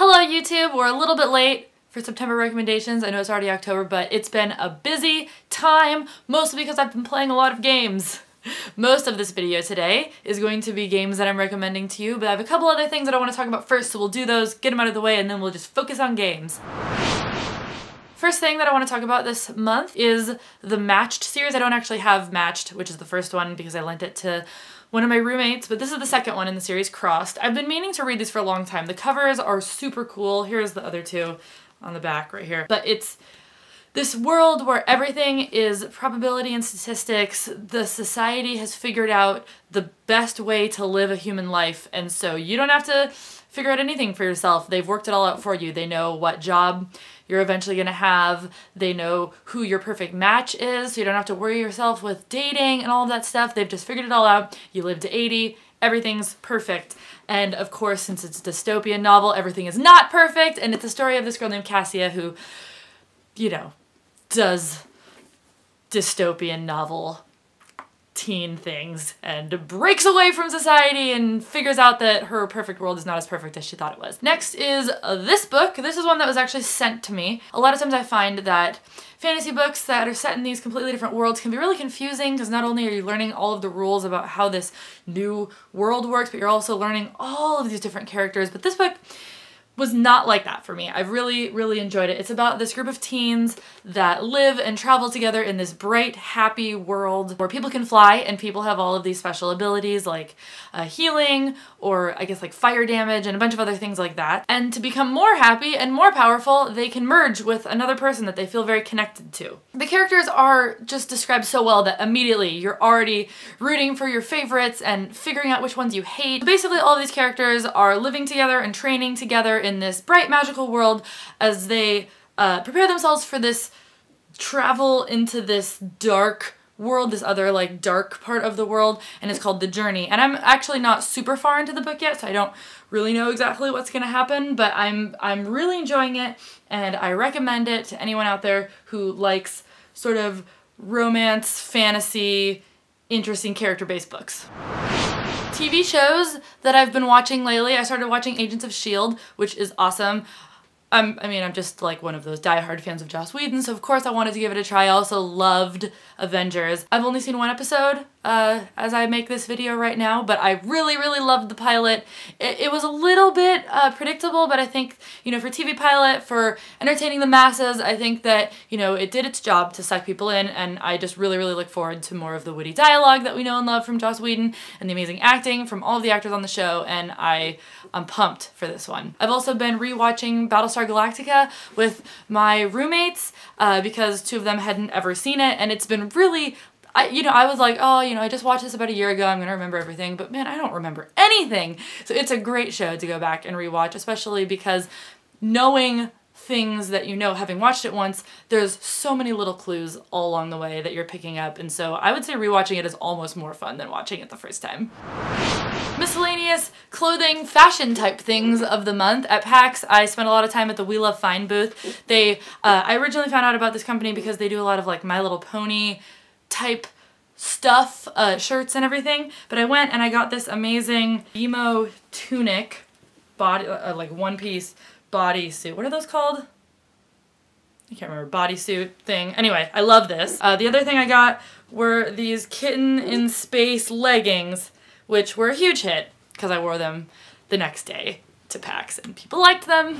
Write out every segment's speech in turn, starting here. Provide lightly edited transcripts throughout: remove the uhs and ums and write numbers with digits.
Hello YouTube, we're a little bit late for September recommendations. I know it's already October, but it's been a busy time, mostly because I've been playing a lot of games. Most of this video today is going to be games that I'm recommending to you, but I have a couple other things that I want to talk about first, so we'll do those, get them out of the way, and then we'll just focus on games. First thing that I want to talk about this month is the Matched series. I don't actually have Matched, which is the first one because I lent it to one of my roommates, but this is the second one in the series, Crossed. I've been meaning to read these for a long time. The covers are super cool. Here's the other two on the back right here. But it's this world where everything is probability and statistics. The society has figured out the best way to live a human life, and so you don't have to figure out anything for yourself. They've worked it all out for you. They know what job you're eventually gonna have. They know who your perfect match is, so you don't have to worry yourself with dating and all of that stuff. They've just figured it all out. You live to 80, everything's perfect. And of course, since it's a dystopian novel, everything is not perfect, and it's a story of this girl named Cassia who, you know, does dystopian novel teen things and breaks away from society and figures out that her perfect world is not as perfect as she thought it was. Next is this book. This is one that was actually sent to me. A lot of times I find that fantasy books that are set in these completely different worlds can be really confusing because not only are you learning all of the rules about how this new world works, but you're also learning all of these different characters. But this book was not like that for me. I really enjoyed it. It's about this group of teens that live and travel together in this bright, happy world where people can fly and people have all of these special abilities like healing or I guess like fire damage and a bunch of other things like that. And to become more happy and more powerful, they can merge with another person that they feel very connected to. The characters are just described so well that immediately you're already rooting for your favorites and figuring out which ones you hate. Basically, all of these characters are living together and training together in this bright magical world as they prepare themselves for this travel into this dark world, this other like dark part of the world, and it's called The Journey. And I'm actually not super far into the book yet, so I don't really know exactly what's gonna happen, but I'm really enjoying it, and I recommend it to anyone out there who likes sort of romance, fantasy, interesting character-based books. TV shows that I've been watching lately, I started watching Agents of S.H.I.E.L.D., which is awesome. I'm just like one of those diehard fans of Joss Whedon, so of course I wanted to give it a try. I also loved Avengers. I've only seen one episode as I make this video right now, but I really loved the pilot. It was a little bit predictable, but I think, you know, for TV pilot, for entertaining the masses, I think that, you know, it did its job to suck people in, and I just really look forward to more of the witty dialogue that we know and love from Joss Whedon and the amazing acting from all of the actors on the show, and I'm pumped for this one. I've also been rewatching Battlestar Galactica with my roommates because two of them hadn't ever seen it, and it's been really, I was like, oh, you know, I just watched this about a year ago, I'm gonna remember everything, but man, I don't remember anything. So it's a great show to go back and rewatch, especially because knowing things that you know, having watched it once, there's so many little clues all along the way that you're picking up, and so I would say rewatching it is almost more fun than watching it the first time. Miscellaneous clothing, fashion type things of the month. At PAX, I spent a lot of time at the We Love Fine booth. I originally found out about this company because they do a lot of like My Little Pony type stuff, shirts and everything, but I went and I got this amazing emo tunic, like one-piece bodysuit. What are those called? I can't remember. Bodysuit thing. Anyway, I love this. The other thing I got were these kitten in space leggings, which were a huge hit because I wore them the next day to PAX and people liked them.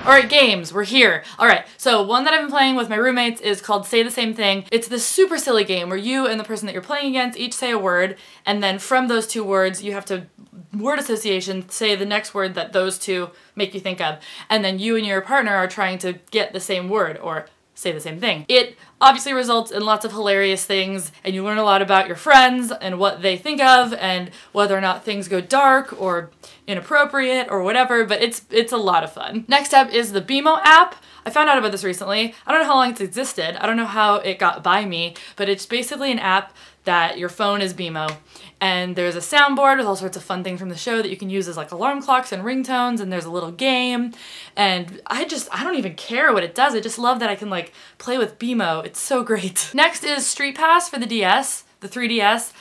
Alright, games, we're here. Alright, so one that I've been playing with my roommates is called Say the Same Thing. It's this super silly game where you and the person that you're playing against each say a word, and then from those two words you have to, word association, say the next word that those two make you think of, and then you and your partner are trying to get the same word or say the same thing. It obviously results in lots of hilarious things, and you learn a lot about your friends and what they think of and whether or not things go dark or inappropriate or whatever, but it's a lot of fun. Next up is the BMO app. I found out about this recently. I don't know how long it's existed. I don't know how it got by me, but it's basically an app that your phone is BMO, and there's a soundboard with all sorts of fun things from the show that you can use as like alarm clocks and ringtones, and there's a little game, and I don't even care what it does. I just love that I can like play with BMO. It's so great. Next is Street Pass for the DS. the 3DS.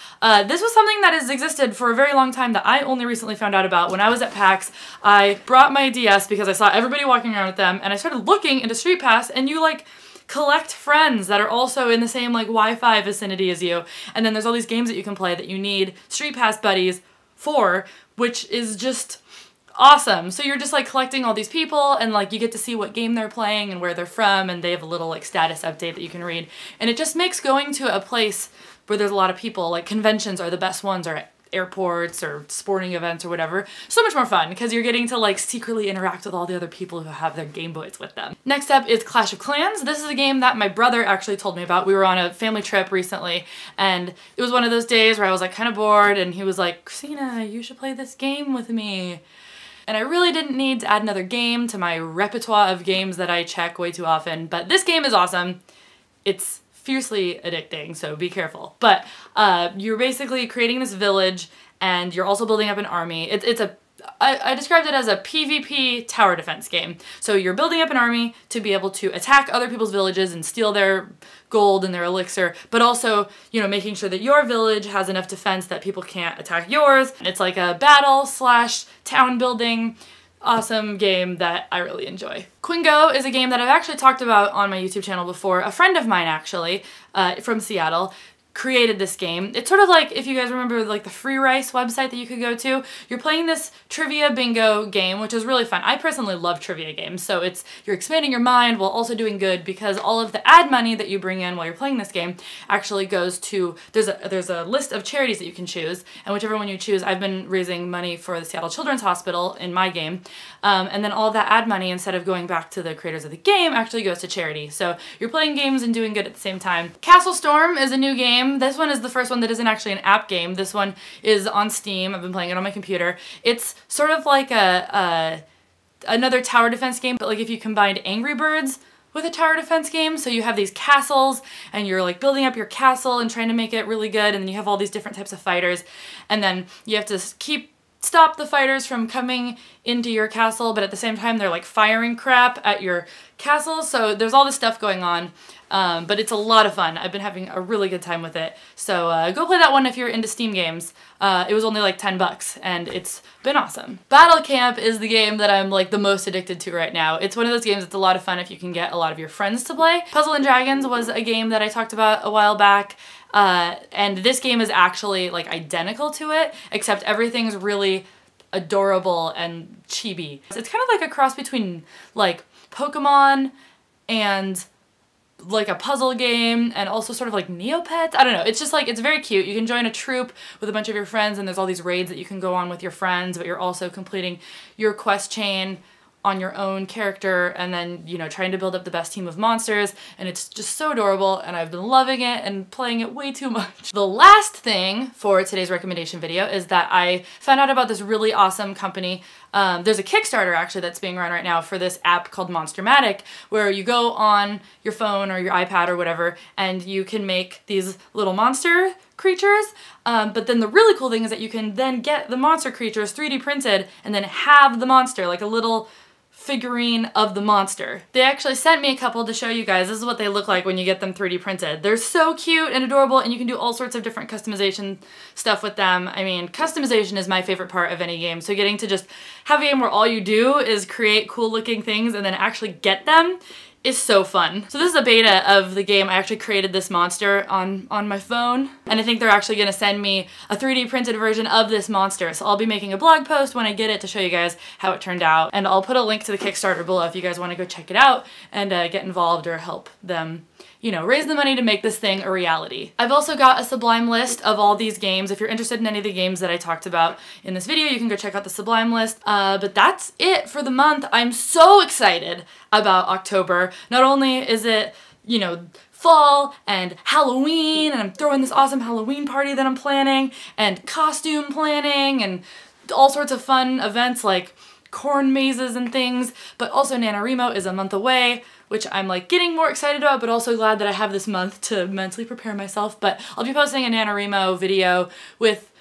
This was something that has existed for a very long time that I only recently found out about. When I was at PAX, I brought my DS because I saw everybody walking around with them, and I started looking into Street Pass, and you like collect friends that are also in the same like Wi-Fi vicinity as you, and then there's all these games that you can play that you need Street Pass buddies for, which is just awesome. So you're just like collecting all these people, and like you get to see what game they're playing and where they're from, and they have a little like status update that you can read. And it just makes going to a place where there's a lot of people, like conventions are the best ones, or airports or sporting events or whatever, so much more fun because you're getting to like secretly interact with all the other people who have their Game Boys with them. Next up is Clash of Clans. This is a game that my brother actually told me about. We were on a family trip recently, and it was one of those days where I was like kind of bored, and he was like, "Kristina, you should play this game with me." And I really didn't need to add another game to my repertoire of games that I check way too often, but this game is awesome. It's fiercely addicting, so be careful. But you're basically creating this village, and you're also building up an army. I described it as a PvP tower defense game. So you're building up an army to be able to attack other people's villages and steal their gold and their elixir, but also, you know, making sure that your village has enough defense that people can't attack yours. It's like a battle slash town building awesome game that I really enjoy. Quingo is a game that I've actually talked about on my YouTube channel before. A friend of mine actually, from Seattle, created this game. It's sort of like, if you guys remember like the Free Rice website that you could go to, you're playing this trivia bingo game, which is really fun. I personally love trivia games, so you're expanding your mind while also doing good, because all of the ad money that you bring in while you're playing this game actually goes to, there's a list of charities that you can choose, and whichever one you choose, I've been raising money for the Seattle Children's Hospital in my game, and then all that ad money, instead of going back to the creators of the game, actually goes to charity. So you're playing games and doing good at the same time. Castle Storm is a new game. This one is the first one that isn't actually an app game. This one is on Steam. I've been playing it on my computer. It's sort of like another tower defense game, but like if you combined Angry Birds with a tower defense game. So you have these castles, and you're like building up your castle and trying to make it really good, and then you have all these different types of fighters, and then you have to stop the fighters from coming into your castle, but at the same time they're like firing crap at your castle, so there's all this stuff going on, but it's a lot of fun. I've been having a really good time with it, so go play that one if you're into Steam games. It was only like 10 bucks, and it's been awesome. Battle Camp is the game that I'm like the most addicted to right now. It's one of those games that's a lot of fun if you can get a lot of your friends to play. Puzzle and Dragons was a game that I talked about a while back, and this game is actually like identical to it, except everything's really adorable and chibi. It's kind of like a cross between like Pokemon and like a puzzle game, and also sort of like Neopets. I don't know, it's just like, it's very cute. You can join a troop with a bunch of your friends, and there's all these raids that you can go on with your friends, but you're also completing your quest chain on your own character, and then, you know, trying to build up the best team of monsters, and it's just so adorable, and I've been loving it and playing it way too much. The last thing for today's recommendation video is that I found out about this really awesome company. There's a Kickstarter actually that's being run right now for this app called Monstermatic, where you go on your phone or your iPad or whatever, and you can make these little monster creatures, but then the really cool thing is that you can then get the monster creatures 3D printed and then have the monster, like a little figurine of the monster. They actually sent me a couple to show you guys. This is what they look like when you get them 3D printed. They're so cute and adorable, and you can do all sorts of different customization stuff with them. I mean, customization is my favorite part of any game, so getting to just have a game where all you do is create cool looking things and then actually get them is so fun. So this is a beta of the game. I actually created this monster on my phone, and I think they're actually gonna send me a 3D printed version of this monster. So I'll be making a blog post when I get it to show you guys how it turned out, and I'll put a link to the Kickstarter below if you guys wanna go check it out and get involved or help them, you know, raise the money to make this thing a reality. I've also got a Sublime list of all these games. If you're interested in any of the games that I talked about in this video, you can go check out the Sublime list. But that's it for the month. I'm so excited about October. Not only is it, you know, fall and Halloween, and I'm throwing this awesome Halloween party that I'm planning, and costume planning, and all sorts of fun events like corn mazes and things, but also NaNoWriMo is a month away, which I'm like getting more excited about, but also glad that I have this month to mentally prepare myself. But I'll be posting a NaNoWriMo video with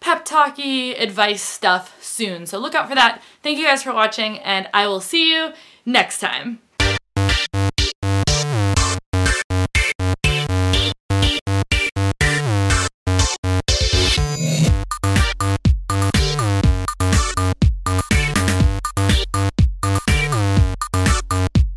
pep talky advice stuff soon, so look out for that. Thank you guys for watching, and I will see you next time.